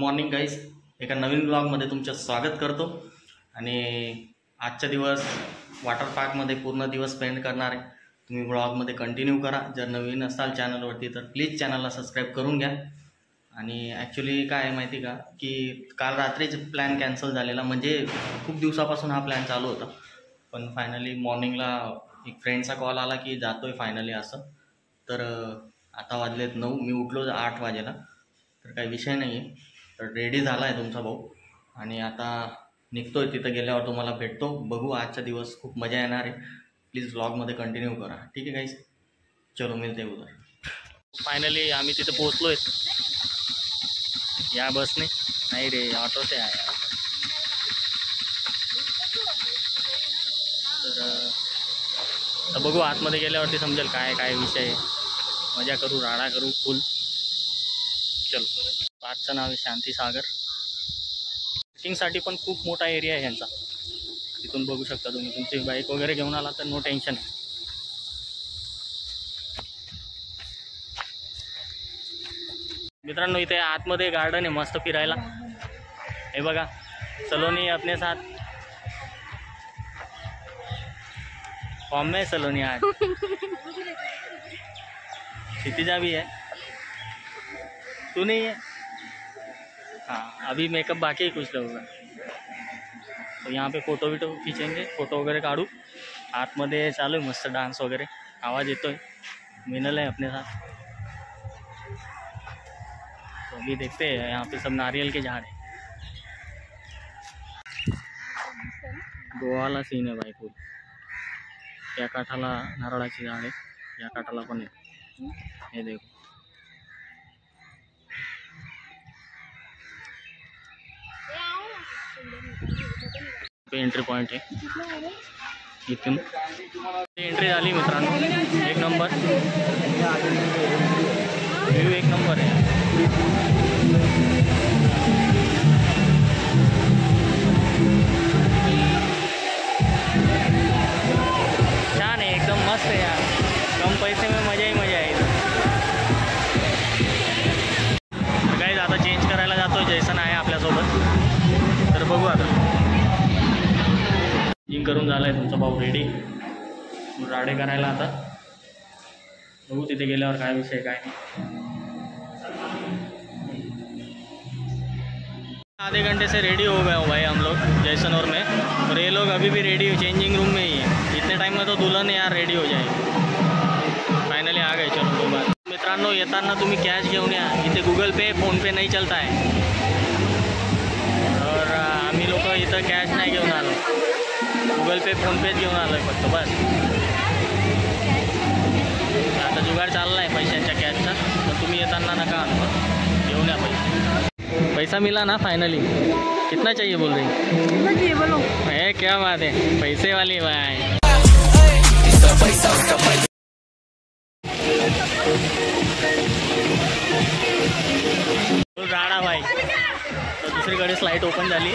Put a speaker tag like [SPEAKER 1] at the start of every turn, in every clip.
[SPEAKER 1] Morning guys, एका नवीन ब्लॉगमध्ये तुमचं स्वागत करतो। आणि आजचा दिवस वॉटर पार्कमध्ये पूर्ण दिवस स्पेंड करणार आहे। तुम्ही ब्लॉगमध्ये कंटिन्यू करा। जर नवीन असाल चॅनलवरती तर प्लीज चॅनलला सबस्क्राईब करून घ्या। आणि ॲक्च्युली काय आहे माहिती का की काल रात्रीच प्लॅन कॅन्सल झालेला, म्हणजे खूप दिवसापासून हा प्लॅन चालू होता, पण फायनली मॉर्निंगला एक फ्रेंडचा कॉल आला की जातोय फायनली असं। तर आता वाजलेत 9, मी उठलो 8 वाजेला, तर काही विषय नाही आहे। तर रेडी झाला आहे तुमचा भाऊ आणि आता निघतोय। तिथं गेल्यावर तुम्हाला भेटतो। बघू, आजचा दिवस खूप मजा येणार आहे। प्लीज ब्लॉगमध्ये कंटिन्यू करा, ठीक आहे गाईस? चलो मिळते उद्या। फायनली आम्ही तिथे पोहोचलो आहे। या बसने नाही रे, ऑटो से आहे। तर बघू, आतमध्ये गेल्यावरती समजेल काय काय विषय आहे। मजा करू, राडा करू फुल। चलो, पार्कचं नाव आहे शांती सागर। पार्किंगसाठी पण खूप मोठा एरिया आहे यांचा। तिथून बघू शकता तुम्ही, तुमची बाईक वगैरे घेऊन आला तर नो टेन्शन। मित्रांनो, इथे आतमध्ये गार्डन आहे मस्त फिरायला। हे बघा, सलोनी अपने साथ फॉर्म में सलोनी आज। क्षितिजा भी है, तू नहीं है? हाँ, अभी मेकअप बाकी है कुछ लोगों का। तो यहाँ पे फोटो वीटो खींचेंगे, फोटो वगैरह काढू। आतमध्ये चालू आहे मस्त डान्स वगैरह, आवाज़ येतोय। मिनल है अपने साथ। तो अभी देखते हैं, यहाँ पे सब नारियल के झाड़ है। गोवाला सीन है भाई फुल। या काठाला नारळाची झाड आहे, या काठाला पण आहे। हे देखो, एंट्री पॉइंट आहे। इथून एंट्री झाली मित्रांनो। एक नंबर व्ह्यू, एक नंबर आहे। छान आहे, एकदम मस्त आहे यार। कम पैसे में मजा ही मजा आहे। गाईज, आता चेंज करायला जातो। जैसन आहे आपल्यासोबत, तर बघू आता। जिम करून झालं आहे तुमचा भाऊ रेडी, राडे करायला आता। बघू तिथे गेल्यावर काय विषय काय नाही। आधे घंटे से रेडी हो गए हो भाई हम लोग जैसलमेर में, और ये लोग अभी भी रेडी चेंजिंग रूम में ही है। इतने टाइम में तो दुल्हन यार रेडी हो जाएगी। फाइनली आ गए। चलो कोई बात। मित्रांनो, येताना तुम्ही कॅश घेऊन या। इथे गूगल पे फोन पे नहीं चलता है, और आम्ही लोक इथं कॅश नाही घेऊन आलो, गूगल पे फोन पेच घेऊन आलो आहे फक्त, बस। आता जुगाड चालला आहे पैशांच्या कॅशचा, तर तुम्ही येताना नका आणू, घेऊन या पैसे। पैसा मिला ना फाइनली? कितना चाहिए बोल रही? कितना चाहिए बोलो? है क्या बात है, पैसे वाली भाई। राडा भाई। तो दुसरीकडे स्लाइड ओपन झाली।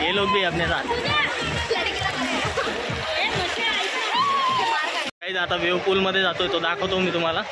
[SPEAKER 1] ये लोग भी अपने साथ। काही आता वेव पूल मध्ये जातोय, तो दाखवतो मी तुम्हाला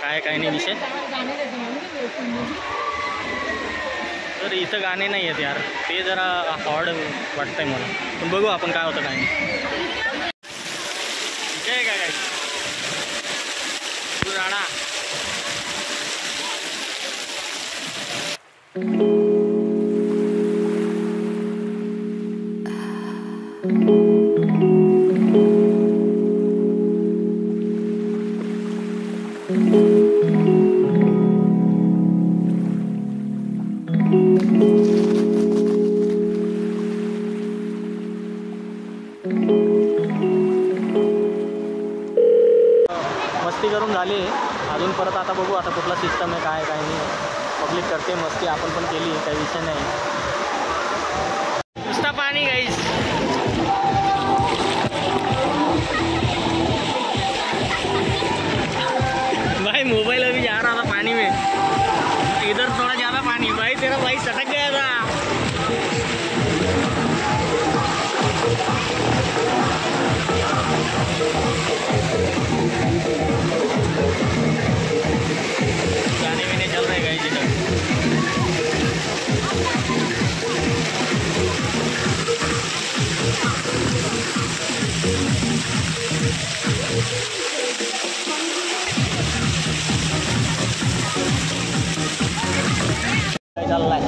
[SPEAKER 1] काय काय नाही विषय। तर इथं गाणे नाही आहेत यार, ते जरा हॉर्ड वाटतंय मला, पण बघू आपण काय होतं काय नाही। ठीक आहे काय राडा। मस्ती करून झाली अजून परत। आता बघू आता कुठला सिस्टम आहे काय काय नाही। पब्लिक करते मस्ती, आपण पण केली, काही विषय नाही। नुसता पाणी गाईस। भाई मोबाइल अभी जा रहा था पानी में, इधर थोड़ा ज़्यादा पानी। भाई तेरा भाई सटक गया था। गाने वाने चल रहे गाइस इधर। चाललाय.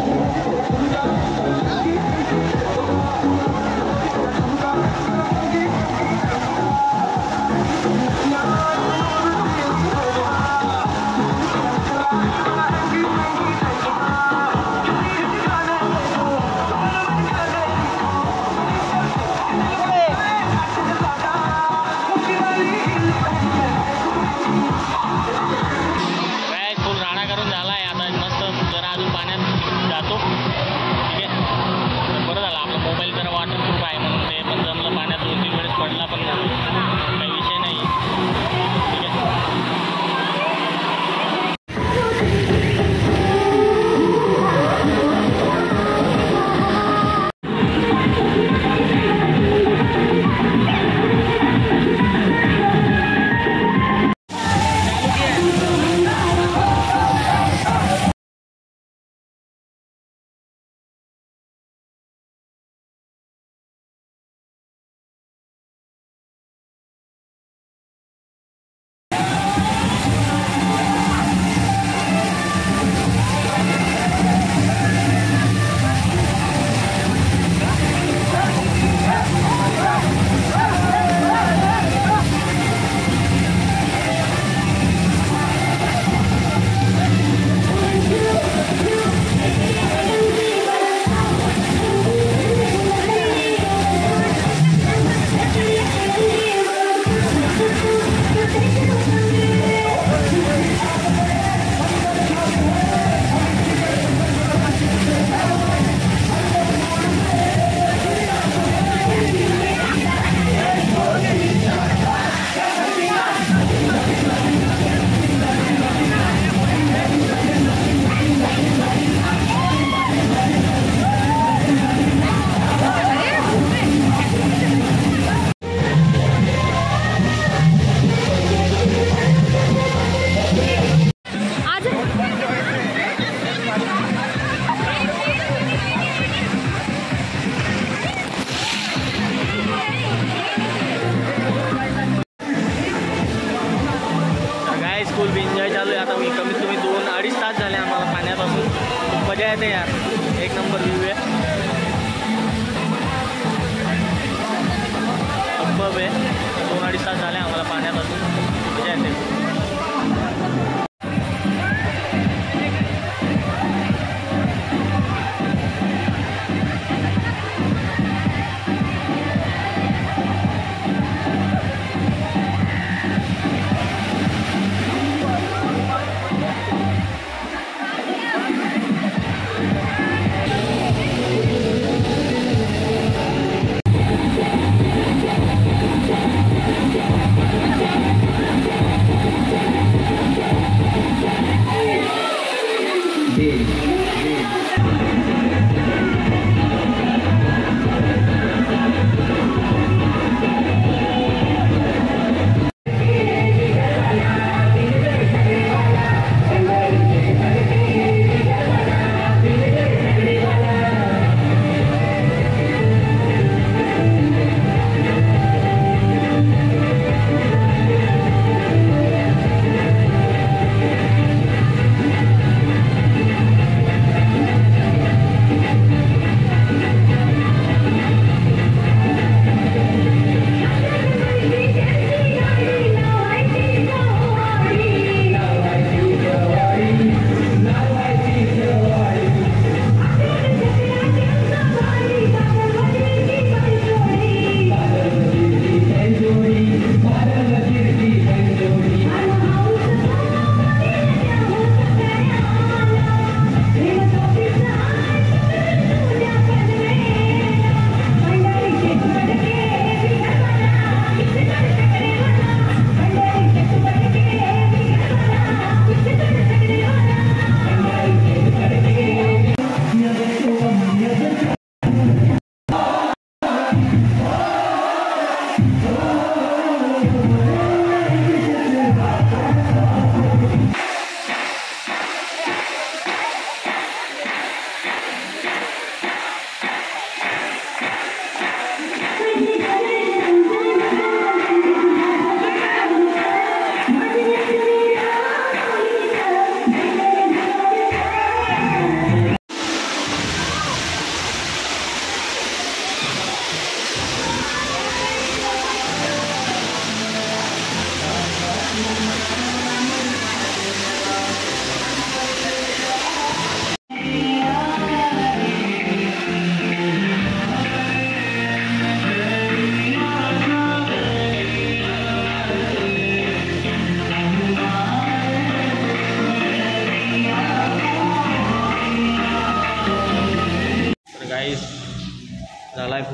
[SPEAKER 1] फुल एन्जॉय चालू आहे. आता मी कमीत कमी 2-2.5 तास झाले आम्हाला पाण्यापासून. खूप मजा येते यार, एक नंबर व्ह्यू आहे. अब्बब आहे. 2-2.5 तास झाले आम्हाला पाण्यापासून, मजा येते.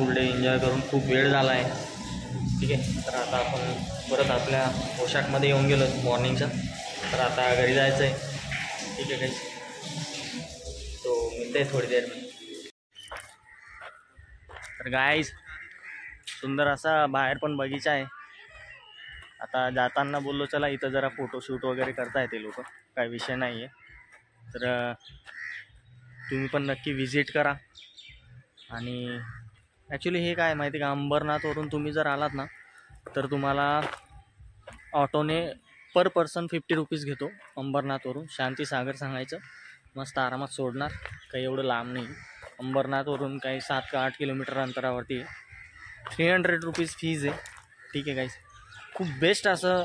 [SPEAKER 1] फुल डे एन्जॉय करून खूप वेळ झाला आहे. ठीक आहे, तर आता आपण परत आपल्या पोशाखमध्ये येऊन गेलो मॉर्निंगचा. तर आता घरी जायचं आहे. ठीक आहे गाइस, तो मिलते हैं थोड़ी देर में. तर गाइस, सुंदर असा बाहेर पण बगीचा आहे. आता जाताना बोललो चला इथं जरा फोटोशूट वगैरे करता येते लोक, काय विषय नाही आहे. तर तुम्ही पण नक्की व्हिजिट करा. आणि ॲक्च्युली हे काय माहिती का, अंबरनाथवरून तुम्ही जर आलात ना तर तुम्हाला ऑटोने पर पर्सन 50 रुपीज घेतो अंबरनाथवरून. शांतीसागर सांगायचं, मस्त आरामात सोडणार. काही एवढं लांब नाही, अंबरनाथवरून काही 7 का 8 किलोमीटर अंतरावरती आहे. 300 रुपीज फीज आहे. ठीक आहे गाईस, खूप बेस्ट असं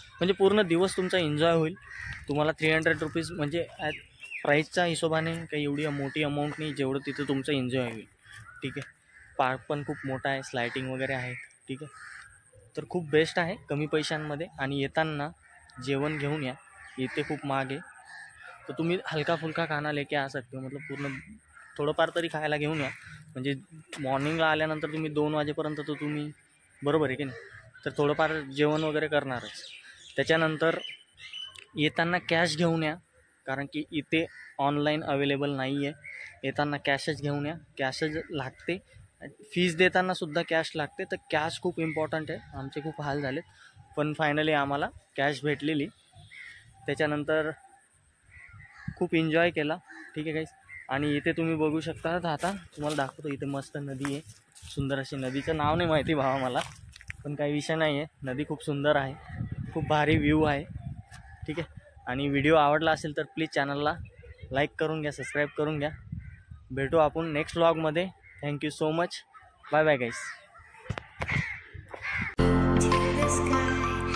[SPEAKER 1] म्हणजे पूर्ण दिवस तुमचा एन्जॉय होईल. तुम्हाला 300 रुपीज म्हणजे प्राईसच्या हिशोबाने काही एवढी मोठी अमाऊंट नाही, जेवढं तिथं तुमचं एन्जॉय होईल. ठीक आहे, पार्क पण खूप मोठा आहे, स्लायटिंग वगैरे आहेत. ठीक आहे, तर खूप बेस्ट आहे कमी पैशांमध्ये. आणि येताना जेवण घेऊन या, इथे खूप महाग आहे. तर तुम्ही हलका फुलका खाना लेके आ सकते हो, मतलब पूर्ण थोडंफार तरी खायला घेऊन या. म्हणजे मॉर्निंगला आल्यानंतर तुम्ही 2 वाजेपर्यंत तर तुम्ही, बरोबर आहे की नाही, तर थोडंफार जेवण वगैरे करणारच. त्याच्यानंतर येताना कॅश घेऊन या, कारण की इथे ऑनलाईन अवेलेबल नाही आहे. येताना कॅशच घेऊन या, कॅशच लागते. फीज देताना सुद्धा कॅश लागते, तर कॅश खूप इम्पॉर्टंट आहे. आमचे खूप हाल झाले, पण फायनली आम्हाला कॅश भेटलेली. त्याच्यानंतर खूप एन्जॉय केला. ठीक आहे गाईस, आणि इथे तुम्ही बघू शकता. आता तुम्हाला दाखवतो, इथे मस्त नदी आहे, सुंदर अशी. नदीचं नाव नाही माहिती भावा मला, पण काही विषय नाही आहे. नदी खूप सुंदर आहे, खूप भारी व्ह्यू आहे. ठीक आहे, आणि व्हिडिओ आवडला असेल तर प्लीज चॅनलला लाईक करून घ्या, सबस्क्राईब करून घ्या. भेटू आपण नेक्स्ट व्लॉगमध्ये. Thank you so much. Bye bye guys.